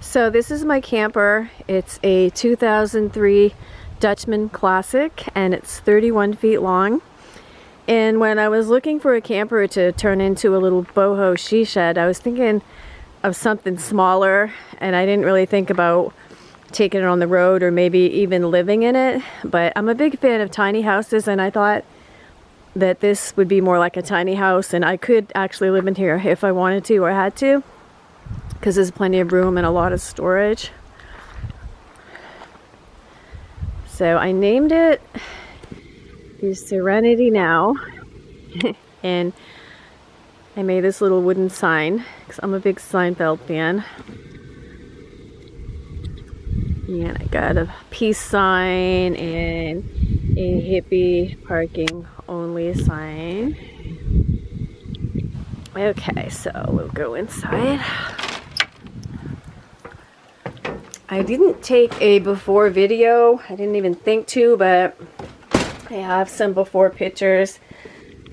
So this is my camper. It's a 2003 Dutchman Classic and it's 31 feet long. And when I was looking for a camper to turn into a little boho she shed, I was thinking of something smaller, and I didn't really think about taking it on the road or maybe even living in it. But I'm a big fan of tiny houses, and I thought that this would be more like a tiny house, and I could actually live in here if I wanted to or had to, because there's plenty of room and a lot of storage. So I named it the Serenity Now. And I made this little wooden sign because I'm a big Seinfeld fan. And I got a peace sign and a hippie parking only sign. Okay, so we'll go inside. I didn't take a before video. I didn't even think to, but I have some before pictures.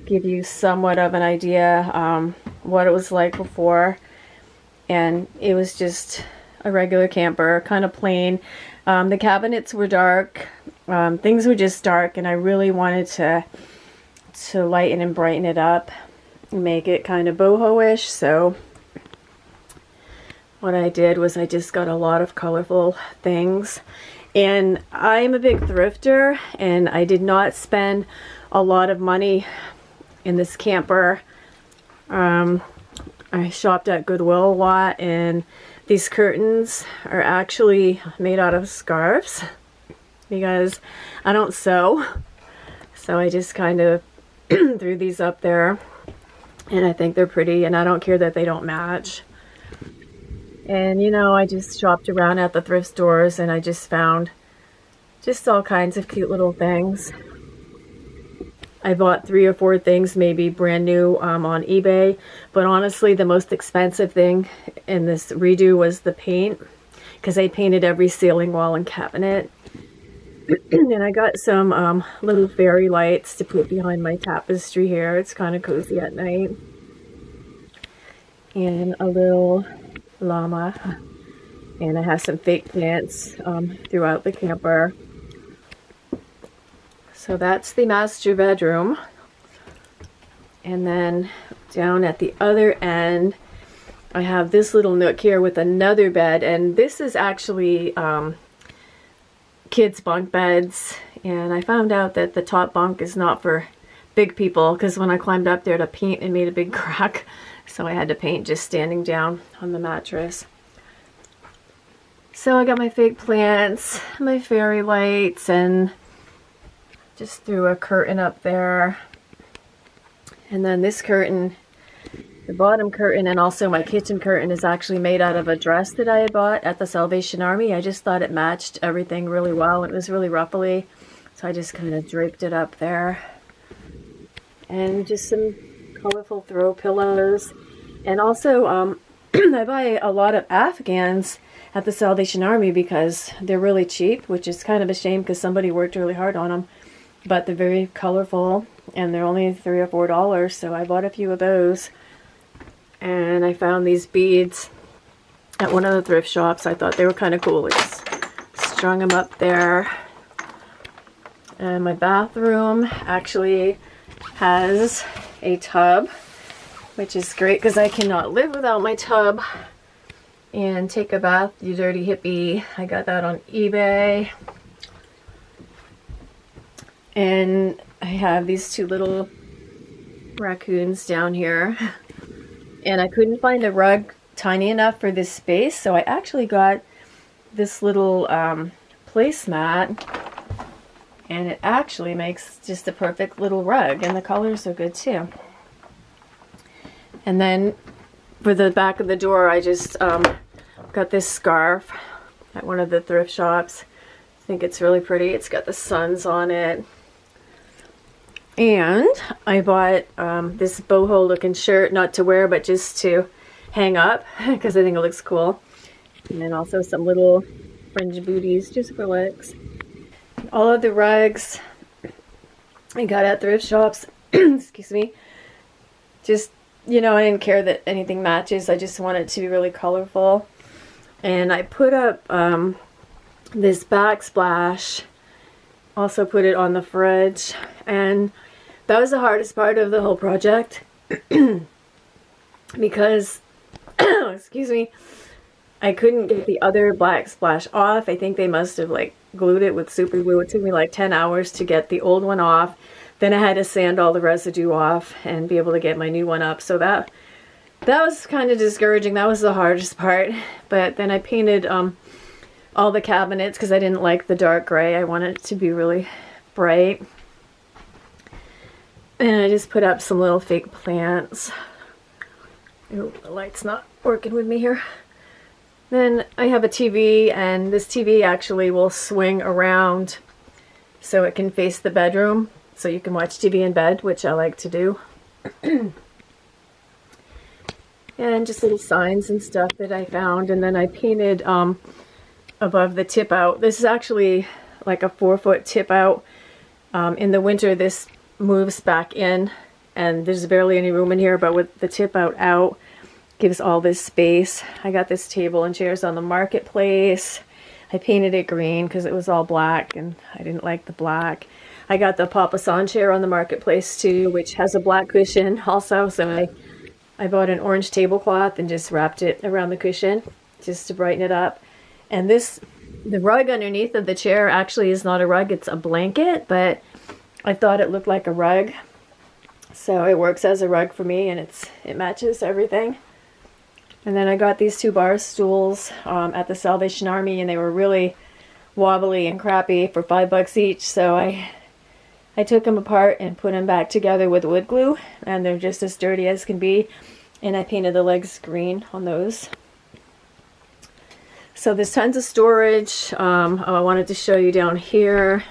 Give you somewhat of an idea what it was like before. And it was just a regular camper, kind of plain. The cabinets were dark. Things were just dark, and I really wanted to lighten and brighten it up and make it kind of boho-ish. So what I did was I just got a lot of colorful things. And I'm a big thrifter, and I did not spend a lot of money in this camper. I shopped at Goodwill a lot, and these curtains are actually made out of scarves because I don't sew. So I just kind of threw these up there, and I think they're pretty, and I don't care that they don't match. And you know, I just shopped around at the thrift stores, and I just found just all kinds of cute little things. I bought 3 or 4 things, maybe brand new, on eBay. But honestly, the most expensive thing in this redo was the paint, because I painted every ceiling, wall, and cabinet. And I got some little fairy lights to put behind my tapestry here. It's kind of cozy at night. And a little llama. And I have some fake plants throughout the camper. So that's the master bedroom. And then down at the other end, I have this little nook here with another bed. And this is actually kids' bunk beds. And I found out that the top bunk is not for big people, because when I climbed up there to paint, it made a big crack. So I had to paint just standing down on the mattress. So I got my fake plants, my fairy lights, and just threw a curtain up there. And then this curtain, the bottom curtain, and also my kitchen curtain, is actually made out of a dress that I had bought at the Salvation Army. I just thought it matched everything really well. It was really ruffly, so I just kind of draped it up there. And just some colorful throw pillows. And also, I buy a lot of Afghans at the Salvation Army because they're really cheap, which is kind of a shame because somebody worked really hard on them. But they're very colorful, and they're only $3 or $4, so I bought a few of those. And I found these beads at one of the thrift shops. I thought they were kind of cool. I just strung them up there. And my bathroom actually has a tub, which is great because I cannot live without my tub. And take a bath, you dirty hippie. I got that on eBay. And I have these 2 little raccoons down here. And I couldn't find a rug tiny enough for this space, so I actually got this little placemat. And it actually makes just a perfect little rug, and the colors are good too. And then for the back of the door, I just got this scarf at one of the thrift shops. I think it's really pretty. It's got the suns on it. And I bought this boho looking shirt, not to wear, but just to hang up because I think it looks cool. And then also some little fringe booties just for legs. All of the rugs I got at thrift shops, excuse me, just, you know, I didn't care that anything matches. I just want it to be really colorful. And I put up this backsplash, also put it on the fridge, and that was the hardest part of the whole project because excuse me, I couldn't get the other backsplash off. I think they must have like glued it with super glue. It took me like 10 hours to get the old one off. Then I had to sand all the residue off and be able to get my new one up. So that was kind of discouraging. That was the hardest part. But then I painted all the cabinets because I didn't like the dark gray. I wanted it to be really bright. And I just put up some little fake plants. Ooh, the light's not working with me here. Then I have a TV, and this TV actually will swing around so it can face the bedroom, so you can watch TV in bed, which I like to do. And just little signs and stuff that I found. And then I painted above the tip out. This is actually like a 4-foot tip out. In the winter this moves back in and there's barely any room in here, but with the tip out gives all this space. I got this table and chairs on the marketplace. I painted it green because it was all black and I didn't like the black. I got the Papasan chair on the marketplace too, which has a black cushion also, so I bought an orange tablecloth and just wrapped it around the cushion just to brighten it up. And the rug underneath of the chair actually is not a rug, it's a blanket, but I thought it looked like a rug. So it works as a rug for me, and it matches everything. And then I got these 2 bar stools at the Salvation Army, and they were really wobbly and crappy for $5 each. So I took them apart and put them back together with wood glue, and they're just as sturdy as can be. And I painted the legs green on those. So there's tons of storage. I wanted to show you down here.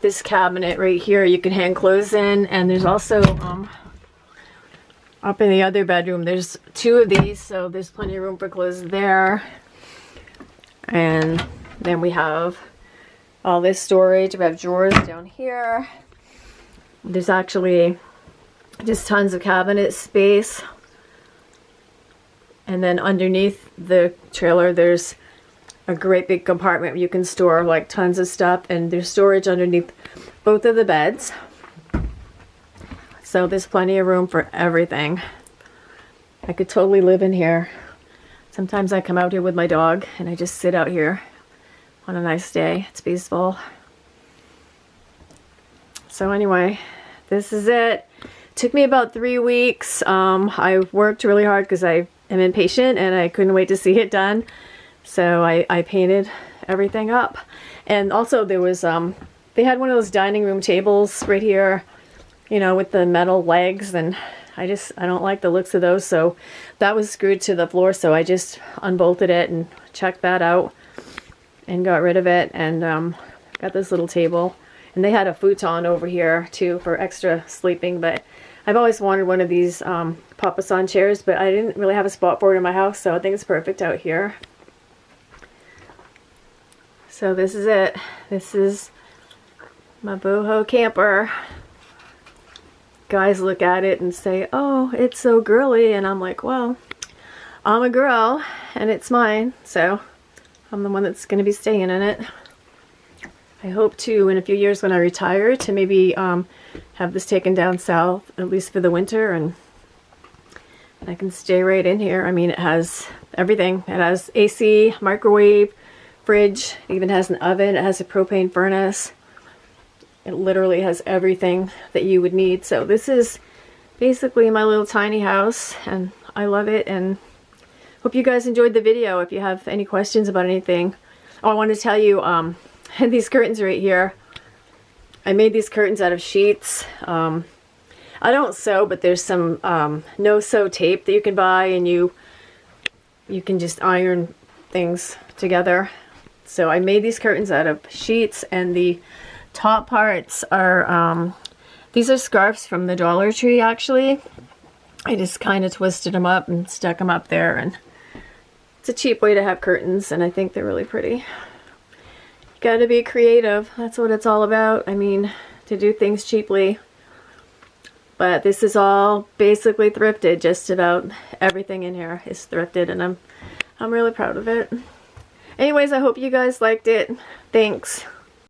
This cabinet right here you can hang clothes in, and there's also up in the other bedroom there's 2 of these, so there's plenty of room for clothes there. And then we have all this storage. We have drawers down here. There's actually just tons of cabinet space. And then underneath the trailer there's a great big compartment where you can store like tons of stuff, and there's storage underneath both of the beds. So there's plenty of room for everything. I could totally live in here. Sometimes I come out here with my dog and I just sit out here on a nice day. It's peaceful. So anyway, this is it. Took me about 3 weeks. I worked really hard because I am impatient and I couldn't wait to see it done. So I painted everything up. And also there was, they had one of those dining room tables right here, you know, with the metal legs, and I don't like the looks of those, so that was screwed to the floor, so I just unbolted it and checked that out and got rid of it, and got this little table. And they had a futon over here too for extra sleeping, but I've always wanted one of these Papasan chairs, but I didn't really have a spot for it in my house, so I think it's perfect out here. So this is it. This is my boho camper. Guys look at it and say, oh, it's so girly, and I'm like, well, I'm a girl and it's mine, so I'm the one that's going to be staying in it. I hope to, in a few years when I retire, to maybe have this taken down south, at least for the winter, and I can stay right in here. I mean, it has everything. It has AC, microwave, fridge, it even has an oven, it has a propane furnace. It literally has everything that you would need. So this is basically my little tiny house, and I love it, and hope you guys enjoyed the video. If you have any questions about anything. Oh, I wanted to tell you, these curtains right here, I made these curtains out of sheets. I don't sew, but there's some no-sew tape that you can buy, and you can just iron things together. So I made these curtains out of sheets, and the top parts are, these are scarves from the Dollar Tree actually. I just kind of twisted them up and stuck them up there, and it's a cheap way to have curtains, and I think they're really pretty. You gotta be creative, that's what it's all about. I mean, to do things cheaply. But this is all basically thrifted. Just about everything in here is thrifted, and I'm I'm really proud of it. Anyways, I hope you guys liked it. Thanks.